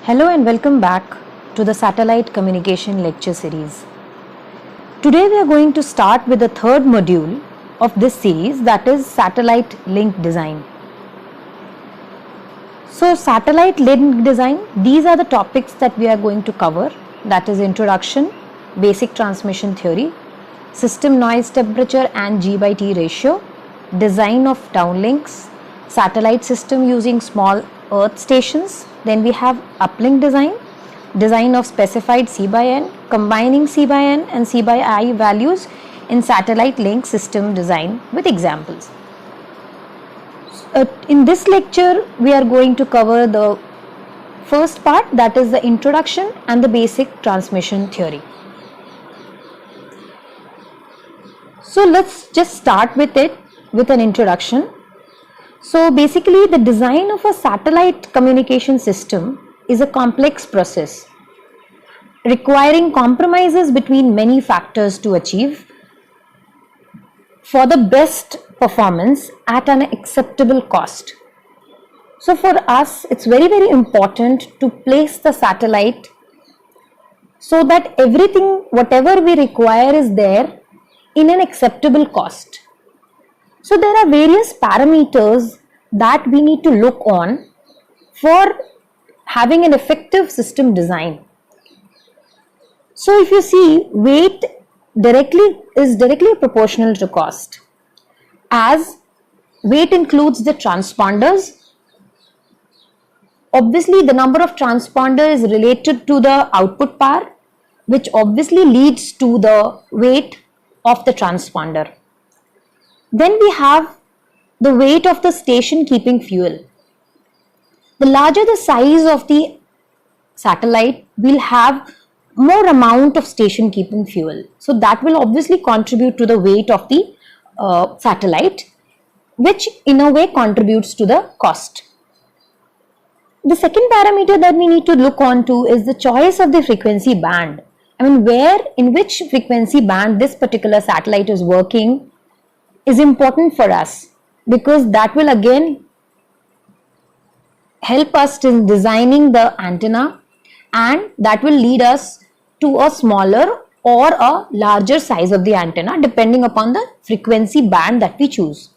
Hello and welcome back to the Satellite Communication Lecture Series. Today we are going to start with the third module of this series, that is Satellite Link Design. So Satellite Link Design, these are the topics that we are going to cover, that is Introduction, Basic Transmission Theory, System Noise Temperature and G by T ratio, Design of downlinks, Satellite system using small earth stations. Then we have uplink design, design of specified C by N, combining C by N and C by I values in satellite link system design with examples. In this lecture, we are going to cover the first part, that is the introduction and the basic transmission theory. So let's just start with it with an introduction. So basically the design of a satellite communication system is a complex process requiring compromises between many factors to achieve for the best performance at an acceptable cost. So for us, it's very important to place the satellite so that everything, whatever we require, is there in an acceptable cost. So there are various parameters that we need to look on for having an effective system design. So if you see, weight is directly proportional to cost, as weight includes the transponders. Obviously the number of transponders is related to the output power, which obviously leads to the weight of the transponder. Then we have the weight of the station keeping fuel. The larger the size of the satellite, will have more amount of station keeping fuel. So that will obviously contribute to the weight of the satellite, which in a way contributes to the cost. The second parameter that we need to look on to is the choice of the frequency band. In which frequency band this particular satellite is working is important for us, because that will again help us in designing the antenna, and that will lead us to a smaller or a larger size of the antenna depending upon the frequency band that we choose.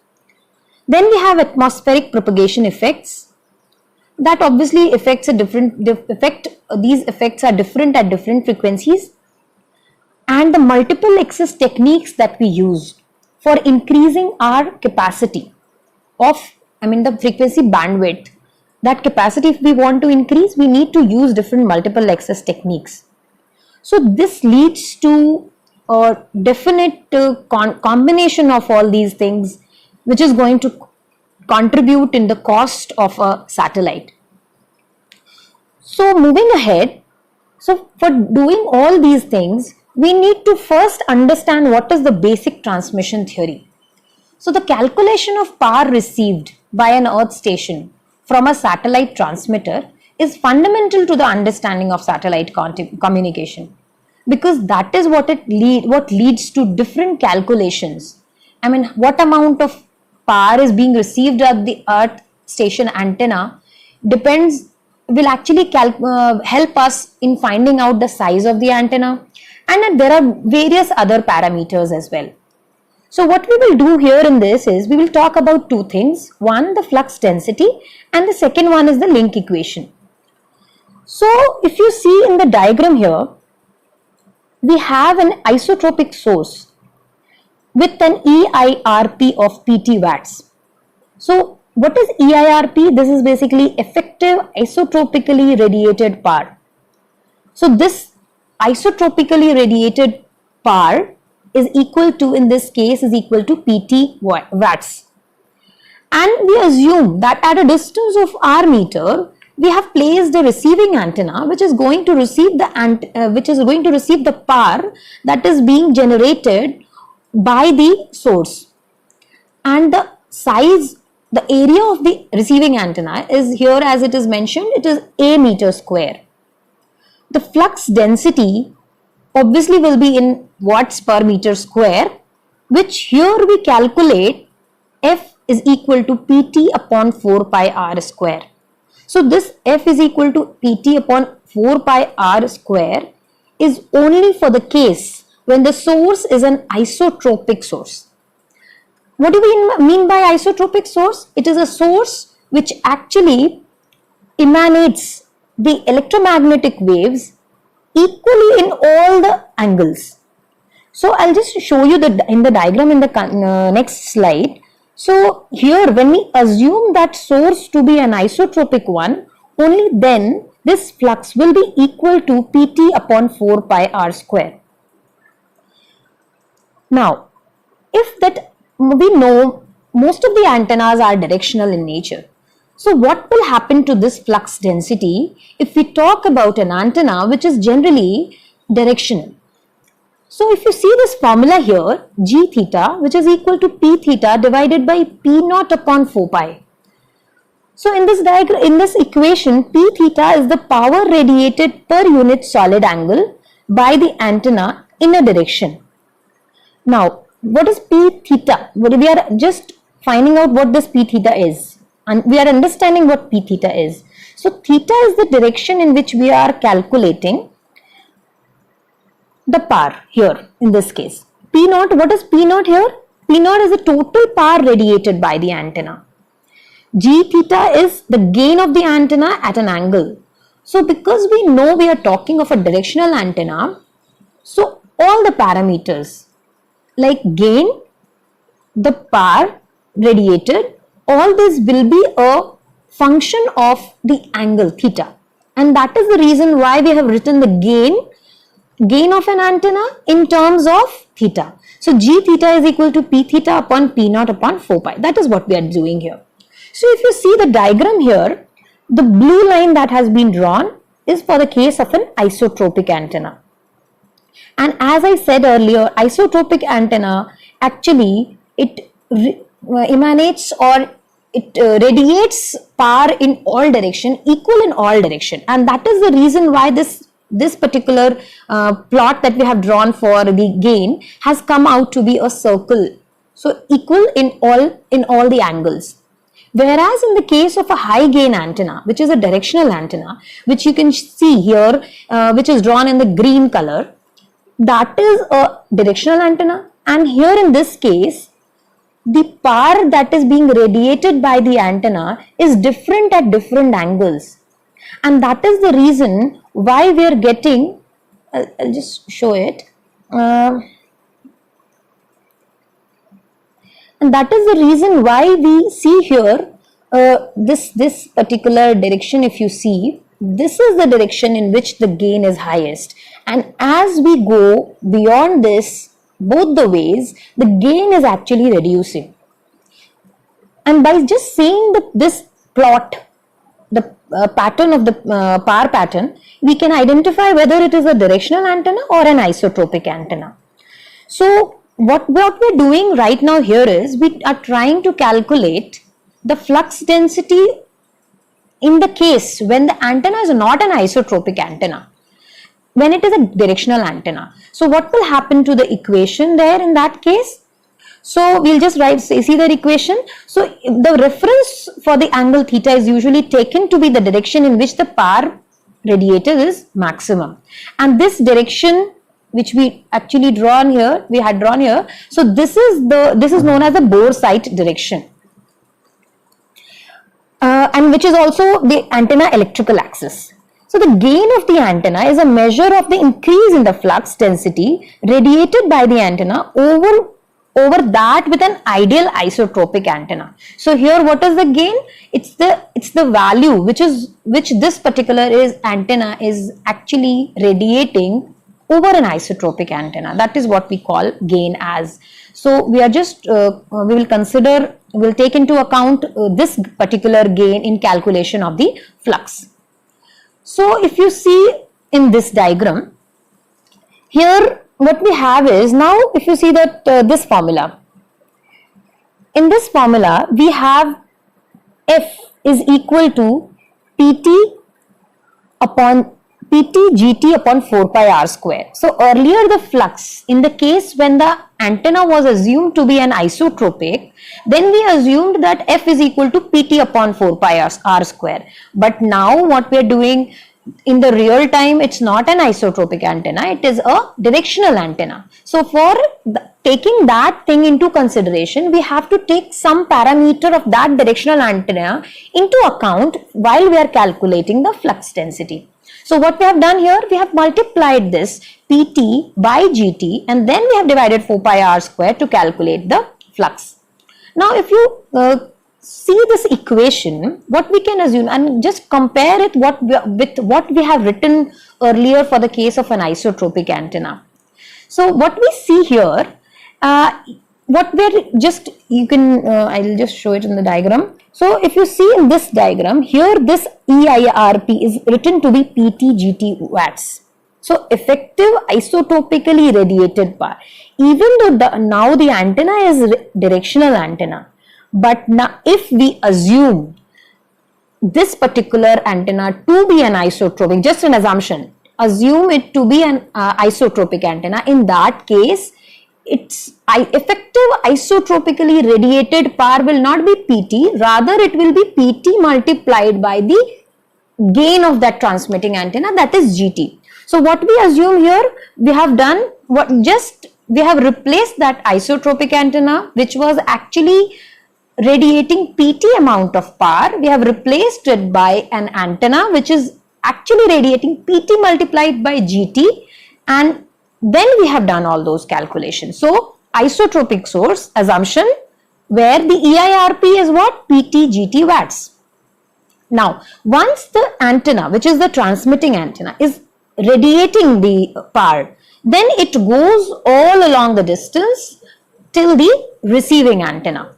Then we have atmospheric propagation effects. That obviously affects these effects are different at different frequencies, and the multiple access techniques that we use for increasing our capacity of, the frequency bandwidth. That capacity, if we want to increase, we need to use different multiple access techniques. So this leads to a definite combination of all these things, which is going to contribute in the cost of a satellite. So moving ahead, so for doing all these things, we need to first understand what is the basic transmission theory. So the calculation of power received by an earth station from a satellite transmitter is fundamental to the understanding of satellite communication, because that is what leads to different calculations. What amount of power is being received at the earth station antenna will actually help us in finding out the size of the antenna, and there are various other parameters as well. So what we will do here in this is, we will talk about two things. One, the flux density, and the second one is the link equation. So if you see in the diagram here, we have an isotropic source with an EIRP of PT watts. So what is EIRP? This is basically effective isotropically radiated power. So this isotropically radiated power is equal to, in this case, is equal to PT watts. And we assume that at a distance of R meter, we have placed a receiving antenna which is going to receive the power that is being generated by the source. And the size, the area of the receiving antenna is here, as it is mentioned, it is A meter square. The flux density obviously will be in watts per meter square, which here we calculate F is equal to PT upon 4 pi R square. So this F is equal to Pt upon 4 pi r square is only for the case when the source is an isotropic source. What do we mean by isotropic source? It is a source which actually emanates the electromagnetic waves equally in all the angles. So I'll just show you in the diagram in the next slide. So here when we assume that source to be an isotropic one, only then this flux will be equal to Pt upon 4 pi r square. Now, if that we know most of the antennas are directional in nature. So what will happen to this flux density if we talk about an antenna which is generally directional? So if you see this formula here, g theta, which is equal to p theta divided by p naught upon 4 pi. So in this diagram, in this equation, p theta is the power radiated per unit solid angle by the antenna in a direction. Now, what is p theta? We are just finding out what this p theta is, and we are understanding what p theta is. So theta is the direction in which we are calculating the power here in this case. P naught, what is P naught here? P naught is the total power radiated by the antenna. G theta is the gain of the antenna at an angle. So because we know we are talking of a directional antenna, so all the parameters like gain, the power radiated, all this will be a function of the angle theta. And that is the reason why we have written the gain of an antenna in terms of theta. So g theta is equal to p theta upon p naught upon 4 pi. That is what we are doing here. So if you see the diagram here, the blue line that has been drawn is for the case of an isotropic antenna. And as I said earlier, isotropic antenna actually it emanates or it radiates power in all direction, equal in all direction, and that is the reason why this particular plot that we have drawn for the gain has come out to be a circle, so equal in all the angles. Whereas in the case of a high gain antenna, which is a directional antenna, which you can see here, which is drawn in the green color, that is a directional antenna, and here in this case the power that is being radiated by the antenna is different at different angles, and that is the reason why we are getting, I'll just show it, and that is the reason why we see here this particular direction. If you see, this is the direction in which the gain is highest, and as we go beyond this both the ways, the gain is actually reducing. And by just seeing this plot, the pattern of the power pattern, we can identify whether it is a directional antenna or an isotropic antenna. So what we're doing right now here is we are trying to calculate the flux density in the case when the antenna is not an isotropic antenna, when it is a directional antenna. So what will happen to the equation there in that case? So we'll just see the equation. So the reference for the angle theta is usually taken to be the direction in which the power radiated is maximum, and this direction which we actually we had drawn here. So this is known as the bore sight direction, and which is also the antenna electrical axis. So the gain of the antenna is a measure of the increase in the flux density radiated by the antenna over that with an ideal isotropic antenna. So here what is the gain? It's the value which this particular antenna is actually radiating over an isotropic antenna. That is what we call gain as. So we are just we will take into account this particular gain in calculation of the flux. So if you see in this diagram here, what we have is, now if you see that this formula, in this formula we have F is equal to Pt upon Pt Gt upon 4 pi r square. So earlier the flux, in the case when the antenna was assumed to be an isotropic, then we assumed that F is equal to Pt upon 4 pi r square. But now what we are doing in the real time, it's not an isotropic antenna, it is a directional antenna. So for taking that thing into consideration, we have to take some parameter of that directional antenna into account while we are calculating the flux density. So what we have done here, we have multiplied this Pt by Gt and then we have divided 4 pi r square to calculate the flux. Now if you see this equation, what we can assume, and just compare it with what we have written earlier for the case of an isotropic antenna. So what we see here, I'll just show it in the diagram. So if you see in this diagram, here this EIRP is written to be Pt Gt watts. So effective isotopically radiated power. Even though now the antenna is directional antenna, but now if we assume this particular antenna to be an isotropic, just an assumption, assume it to be an isotropic antenna, in that case its effective isotropically radiated power will not be Pt, rather it will be Pt multiplied by the gain of that transmitting antenna, that is Gt. So what we assume here, we have done we have replaced that isotropic antenna which was actually radiating Pt amount of power, we have replaced it by an antenna which is actually radiating Pt multiplied by Gt, and then we have done all those calculations. So isotropic source assumption where the EIRP is what? Pt Gt watts. Now once the antenna, which is the transmitting antenna, is radiating the power, then it goes all along the distance till the receiving antenna.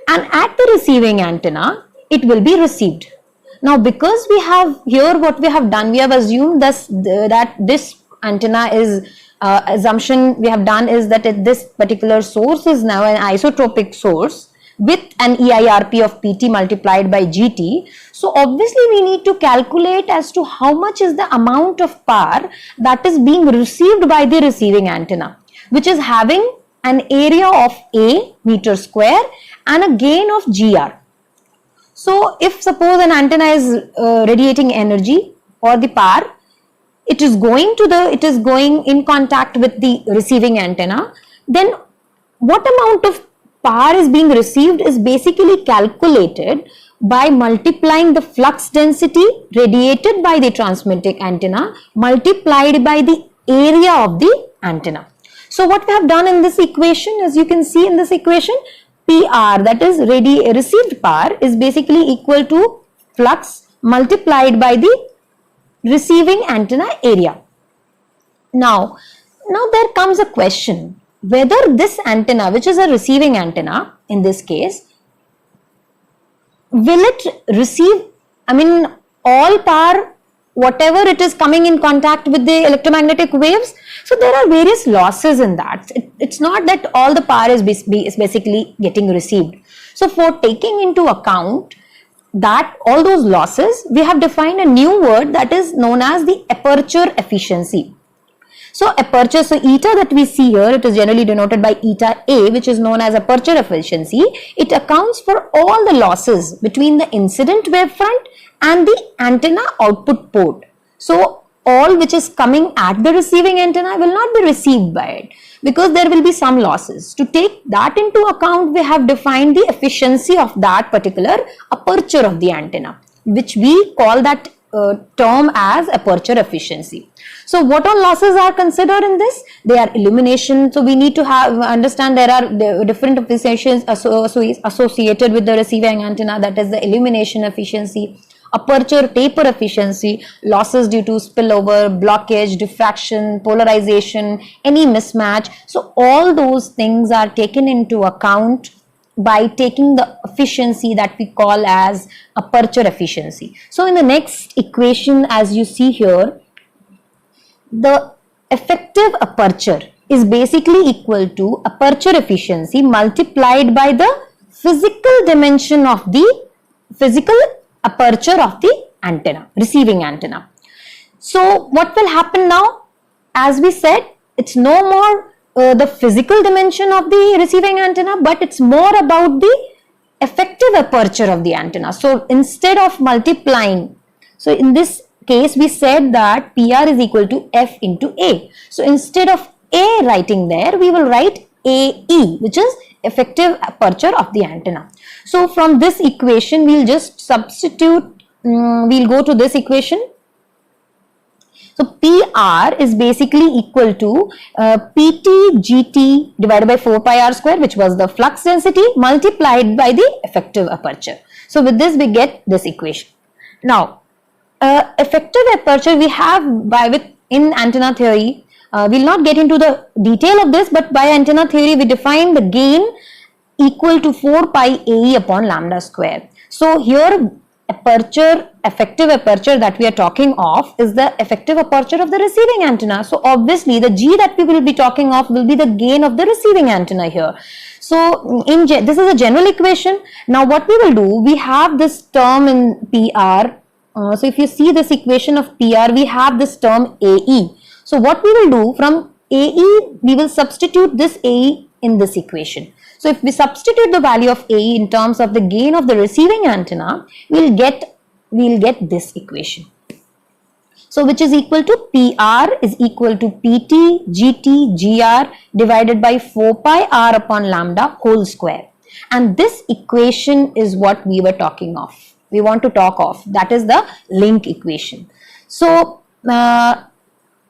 And at the receiving antenna, it will be received. Now because we have here what we have done, we have assumed that this antenna is assumption we have done is that this particular source is now an isotropic source with an EIRP of Pt multiplied by Gt. So obviously we need to calculate as to how much is the amount of power that is being received by the receiving antenna, which is having an area of A meter square and a gain of Gr. So if suppose an antenna is radiating energy or the power, it is going in contact with the receiving antenna, then what amount of power is being received is basically calculated by multiplying the flux density radiated by the transmitting antenna multiplied by the area of the antenna. So what we have done in this equation, as you can see in this equation, PR, that is received power, is basically equal to flux multiplied by the receiving antenna area. Now there comes a question whether this antenna, which is a receiving antenna in this case, will it receive, all power, whatever it is coming in contact with the electromagnetic waves. So there are various losses in that. It's not that all the power is basically getting received. So for taking into account that all those losses, we have defined a new word that is known as the aperture efficiency. So aperture, so eta that we see here, it is generally denoted by eta A, which is known as aperture efficiency. It accounts for all the losses between the incident wavefront and the antenna output port. So all which is coming at the receiving antenna will not be received by it, because there will be some losses. To take that into account, we have defined the efficiency of that particular aperture of the antenna, which we call that term as aperture efficiency. So what all losses are considered in this? They are illumination. So we need to understand there are different efficiencies associated with the receiving antenna, that is the illumination efficiency, aperture taper efficiency, losses due to spillover, blockage, diffraction, polarization, any mismatch. So all those things are taken into account by taking the efficiency that we call as aperture efficiency. So in the next equation, as you see here, the effective aperture is basically equal to aperture efficiency multiplied by the physical dimension of the physical aperture of the antenna, receiving antenna. So what will happen now? As we said, it's no more the physical dimension of the receiving antenna, but it's more about the effective aperture of the antenna. So instead of multiplying, so in this case we said that PR is equal to F into A. So instead of A writing there, we will write AE, which is effective aperture of the antenna. So from this equation, we'll just substitute, we'll go to this equation. So PR is basically equal to PT GT divided by 4 pi r square, which was the flux density, multiplied by the effective aperture. So with this we get this equation. Now effective aperture we have in antenna theory. We'll not get into the detail of this, but by antenna theory we define the gain equal to 4 pi AE upon lambda square. So here effective aperture that we are talking of is the effective aperture of the receiving antenna. So obviously the G that we will be talking of will be the gain of the receiving antenna here. So this is a general equation. Now what we will do, we have this term in PR. So if you see this equation of PR, we have this term AE. So what we will do, from AE, we will substitute this AE in this equation. So if we substitute the value of AE in terms of the gain of the receiving antenna, we'll get this equation. So which is equal to PR is equal to PT GT GR divided by 4 pi r upon lambda whole square. And this equation is what we were talking of. We want to talk of. That is the link equation. So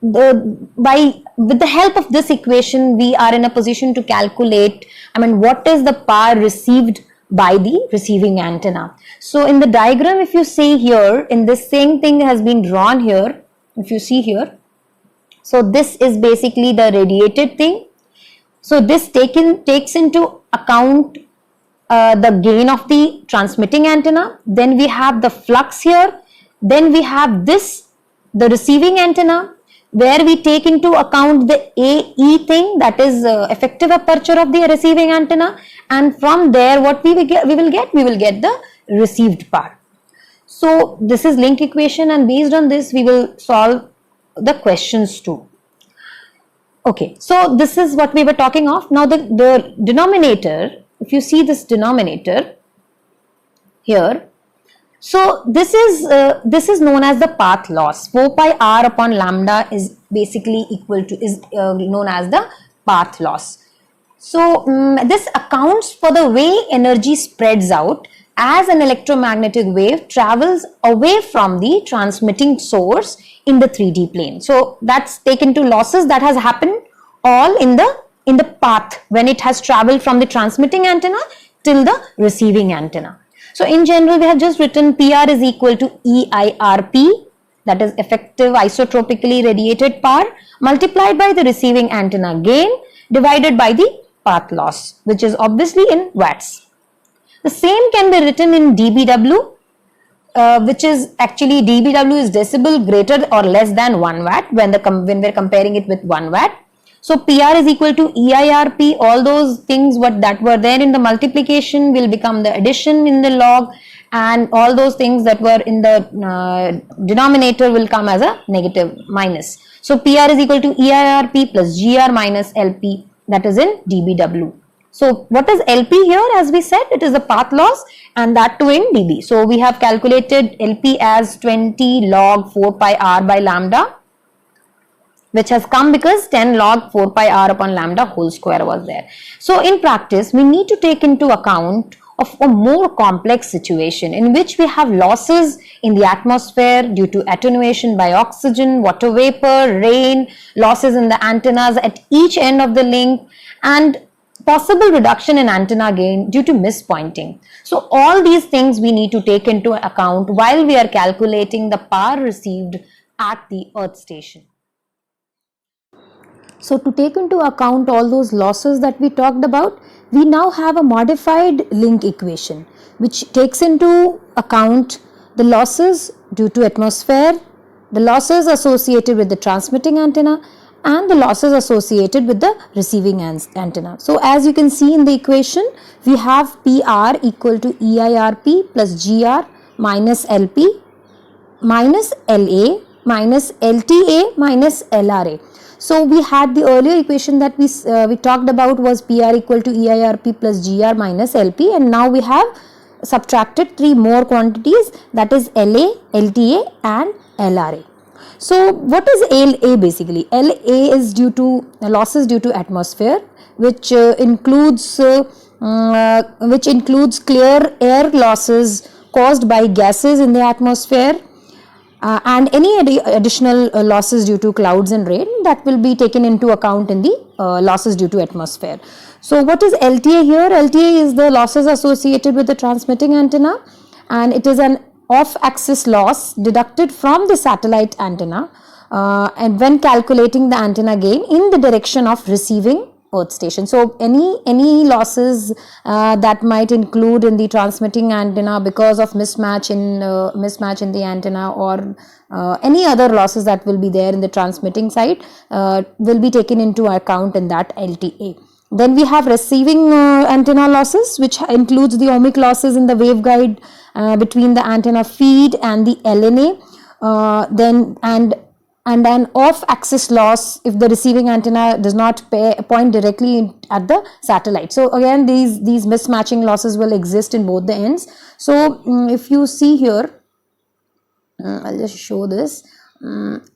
with the help of this equation, we are in a position to calculate, what is the power received by the receiving antenna. So in the diagram, if you see here, in this same thing has been drawn here, if you see here. So this is basically the radiated thing. So this takes into account the gain of the transmitting antenna. Then we have the flux here. Then we have this, the receiving antenna, where we take into account the AE thing, that is effective aperture of the receiving antenna, and from there what we will get the received part. So this is link equation, and based on this we will solve the questions too. Okay, so this is what we were talking of. Now the denominator, if you see this denominator here, so this is known as the path loss. 4 pi r upon lambda is basically known as the path loss. So this accounts for the way energy spreads out as an electromagnetic wave travels away from the transmitting source in the 3D plane. So that's taken to losses that has happened all in the path when it has traveled from the transmitting antenna till the receiving antenna. So in general, we have just written PR is equal to EIRP, that is effective isotropically radiated power, multiplied by the receiving antenna gain divided by the path loss, which is obviously in watts. The same can be written in dBW, which is actually dBW is decibel greater or less than 1 watt when we're comparing it with 1 watt. So PR is equal to EIRP, all those things that were there in the multiplication will become the addition in the log, and all those things that were in the denominator will come as a negative minus. So PR is equal to EIRP plus GR minus LP, that is in dBW. So what is LP here? As we said, it is the path loss, and that too in dB. So we have calculated LP as 20 log 4 pi r by lambda, which has come because 10 log 4 pi r upon lambda whole square was there. So in practice, we need to take into account of a more complex situation in which we have losses in the atmosphere due to attenuation by oxygen, water vapor, rain, losses in the antennas at each end of the link, and possible reduction in antenna gain due to mispointing. So all these things we need to take into account while we are calculating the power received at the earth station. So to take into account all those losses that we talked about, we now have a modified link equation which takes into account the losses due to atmosphere, the losses associated with the transmitting antenna, and the losses associated with the receiving antenna. So as you can see in the equation, we have PR equal to EIRP plus GR minus LP minus LA minus LTA minus LRA. So we had the earlier equation that we talked about was PR equal to EIRP plus GR minus LP, and now we have subtracted 3 more quantities, that is LA, LTA and LRA. So what is LA basically? LA is due to losses due to atmosphere, which includes clear air losses caused by gases in the atmosphere, and any additional losses due to clouds and rain that will be taken into account in the losses due to atmosphere. So what is LTA here? LTA is the losses associated with the transmitting antenna, and it is an off-axis loss deducted from the satellite antenna and when calculating the antenna gain in the direction of receiving earth station. So any losses that might include in the transmitting antenna because of mismatch in the antenna, or any other losses that will be there in the transmitting side will be taken into account in that LTA. Then we have receiving antenna losses, which includes the ohmic losses in the waveguide between the antenna feed and the LNA, and an off-axis loss if the receiving antenna does not point directly at the satellite. So again, these mismatching losses will exist in both the ends. So if you see here, I'll just show this.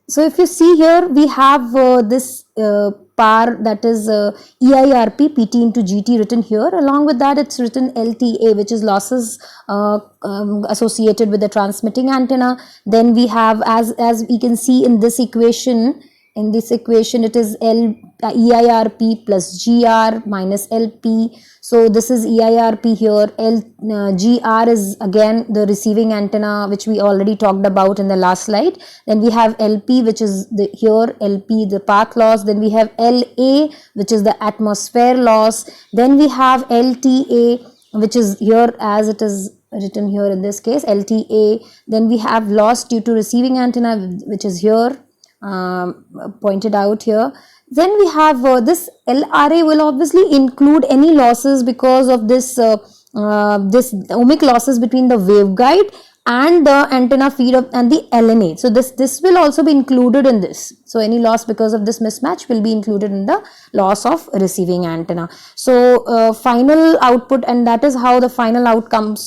So if you see here, we have this PAR, that is EIRP PT into GT written here. Along with that, it's written LTA, which is losses associated with the transmitting antenna. Then we have, as we can see in this equation, it is EIRP plus GR minus LP. So this is EIRP here. GR is again the receiving antenna, which we already talked about in the last slide. Then we have LP, which is here LP, the path loss. Then we have LA, which is the atmosphere loss. Then we have LTA, which is here as it is written here in this case, LTA. Then we have loss due to receiving antenna, which is here pointed out here. Then we have this LRA will obviously include any losses because of this this ohmic losses between the waveguide and the antenna feed and the LNA. So this will also be included in this. So any loss because of this mismatch will be included in the loss of receiving antenna. So final output, and that is how the final output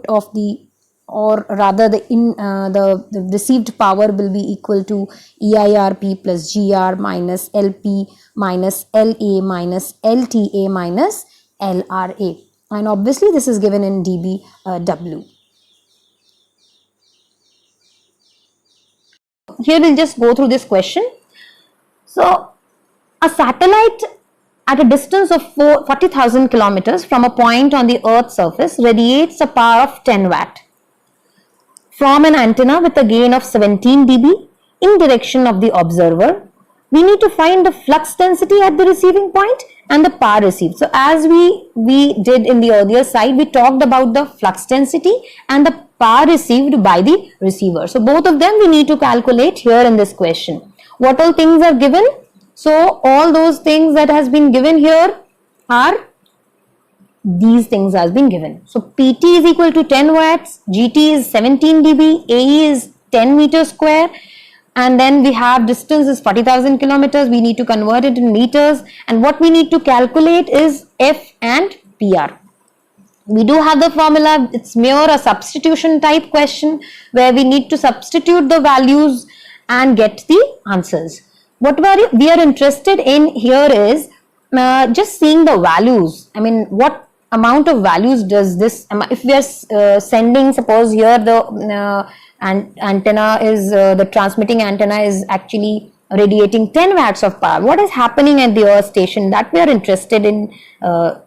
of the, or rather the received power will be equal to EIRP plus GR minus LP minus LA minus LTA minus LRA, and obviously this is given in dBW. Here we'll just go through this question. So a satellite at a distance of 40,000 kilometers from a point on the Earth's surface radiates a power of 10 watt from an antenna with a gain of 17 dB in direction of the observer. We need to find the flux density at the receiving point and the power received. So as we did in the earlier slide, we talked about the flux density and the power received by the receiver. So both of them we need to calculate here in this question. What all things are given? So all those things that has been given here are these things has been given. So PT is equal to 10 watts, GT is 17 dB, AE is 10 meters square, and then we have distance is 40,000 kilometers. We need to convert it in meters, and what we need to calculate is F and PR. We do have the formula. It's mere a substitution type question where we need to substitute the values and get the answers. What we are interested in here is just seeing the values. I mean, what amount of values does this, if we are sending, suppose here the antenna is, the transmitting antenna is actually radiating 10 watts of power. What is happening at the Earth station? That we are interested in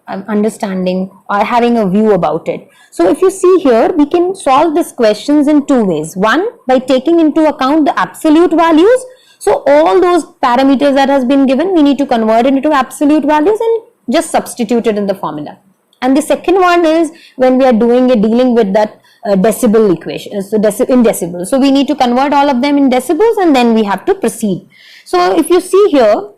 understanding or having a view about it. So if you see here, we can solve these questions in two ways. One, by taking into account the absolute values. So all those parameters that has been given, we need to convert it into absolute values and just substitute it in the formula. And the second one is when we are dealing with that decibel equation, so in decibels. So we need to convert all of them in decibels and then we have to proceed. So if you see here,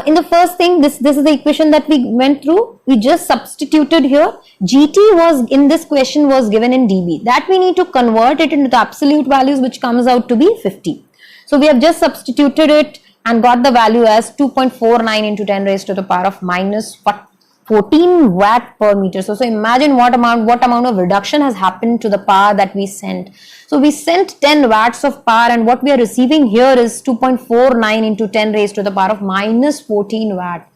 in the first thing, this is the equation that we went through. We just substituted here. GT was in this question was given in dB. That we need to convert it into the absolute values, which comes out to be 50. So we have just substituted it and got the value as 2.49 into 10 raised to the power of minus 14 watt per meter. So imagine what amount of reduction has happened to the power that we sent. So we sent 10 watts of power, and what we are receiving here is 2.49 into 10 raised to the power of minus 14 watt.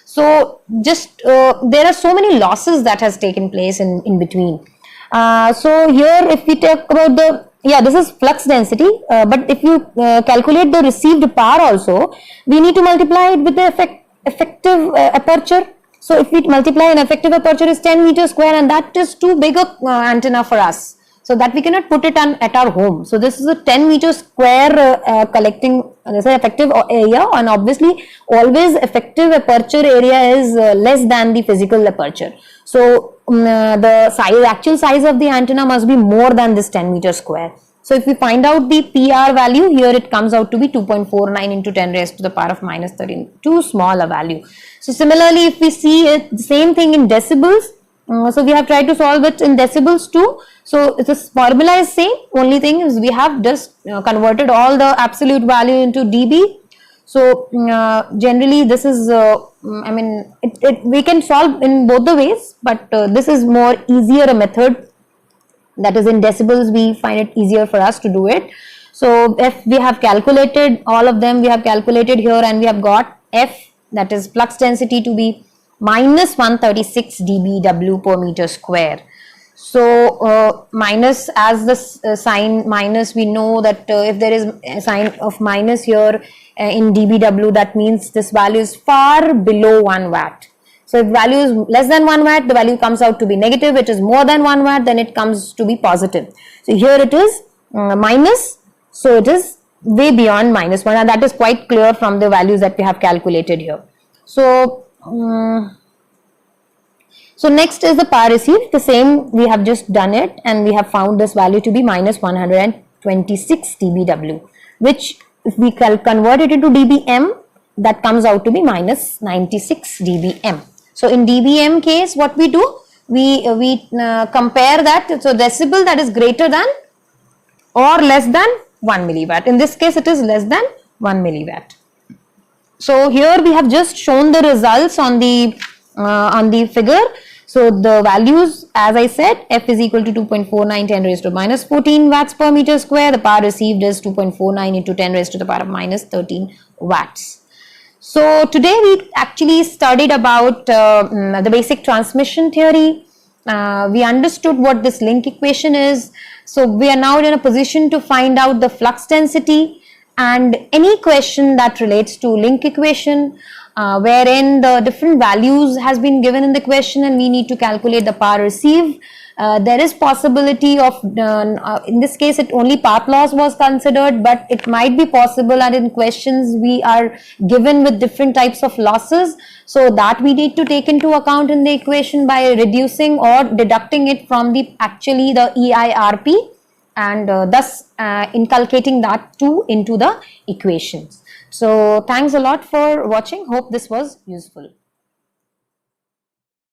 So just there are so many losses that has taken place in between. So here if we talk about this is flux density, but if you calculate the received power also, we need to multiply it with the effective aperture. So if we multiply, an effective aperture is 10 meters square, and that is too big a antenna for us. So that we cannot put it at our home. So this is a 10 meters square collecting, this is effective area, and obviously always effective aperture area is less than the physical aperture. So the actual size of the antenna must be more than this 10 meters square. So if we find out the PR value, here it comes out to be 2.49 into 10 raised to the power of minus 13, too small a value. So similarly, if we see it, the same thing in decibels, so we have tried to solve it in decibels too. So the formula is same, only thing is we have just converted all the absolute value into dB. So generally this is, we can solve in both the ways, but this is more easier a method. That is in decibels, we find it easier for us to do it. So if we have calculated all of them, we have calculated here, and we have got F, that is flux density, to be minus 136 dBW per meter square. So minus, as the sign minus, we know that if there is a sign of minus here in dBW, that means this value is far below 1 watt. So if value is less than 1 watt, the value comes out to be negative. It is more than 1 watt, then it comes to be positive. So here it is minus, so it is way beyond minus 1, and that is quite clear from the values that we have calculated here. So so next is the power received. The same, we have just done it, and we have found this value to be minus 126 dBW, which if we convert it into dBm, that comes out to be minus 96 dBm. So in dBm case, what we do, we compare that. So decibel, that is greater than or less than 1 milliwatt. In this case, it is less than 1 milliwatt. So here we have just shown the results on the figure. So the values, as I said, F is equal to 2.49 10 raised to minus 14 watts per meter square. The power received is 2.49 into 10 raised to the power of minus 13 watts. So today we actually studied about the basic transmission theory. We understood what this link equation is. So we are now in a position to find out the flux density, and any question that relates to link equation, wherein the different values has been given in the question, and we need to calculate the power received. There is possibility of, in this case, it only path loss was considered, but it might be possible, and in questions we are given with different types of losses. So that we need to take into account in the equation by reducing or deducting it from the EIRP, and thus inculcating that too into the equations. So thanks a lot for watching. Hope this was useful.